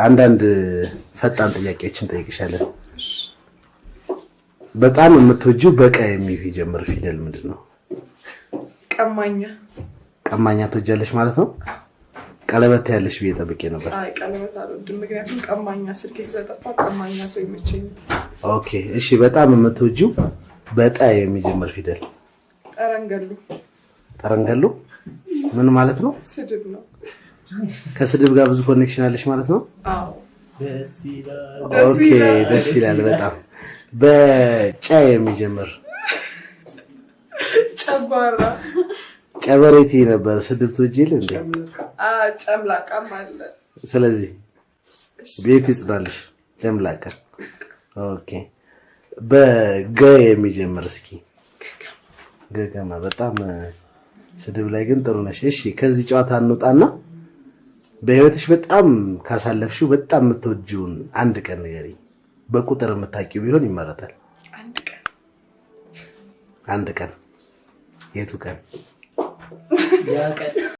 አንዳንድ ፈጣን ጥያቄዎችን ጠይቅሻለሁ። በጣም የምትወጂው በቀ የሚጀምር ፊደል ምንድነው? ቀማኛ። ቀማኛ ትወጃለሽ ማለት ነው? ቀለበት ያለሽ ብዬ ጠብቄ ነበር። አይ ቀለበት አልወድም፣ ምክንያቱም ቀማኛ ስልኬ ስለጠፋ ቀማኛ ሰው ይመቸኝ። ኦኬ እሺ። በጣም የምትወጂው በጣ የሚጀምር ፊደል? ጠረንገሉ። ጠረንገሉ ምን ማለት ነው? ስድብ ነው። ከስድብ ጋር ብዙ ኮኔክሽን አለሽ ማለት ነው? አዎ። ኦኬ ደስ ይላል በጣም። በጨ የሚጀምር? ጨጓራ። ጨበሬቲ ነበር። ስድብ ትወጂል እንዴ? ጨምላቃም አለ። ስለዚህ ቤት ይጽዳልሽ። ጨምላቃ። ኦኬ። በገ የሚጀምር እስኪ? ገገማ። በጣም ስድብ ላይ ግን ጥሩ ነሽ። እሺ ከዚህ ጨዋታ እንውጣና በህይወትሽ በጣም ካሳለፍሽው በጣም የምትወጂውን አንድ ቀን ንገሪኝ። በቁጥር የምታውቂው ቢሆን ይመረጣል። አንድ ቀን። የቱ ቀን? ያ ቀን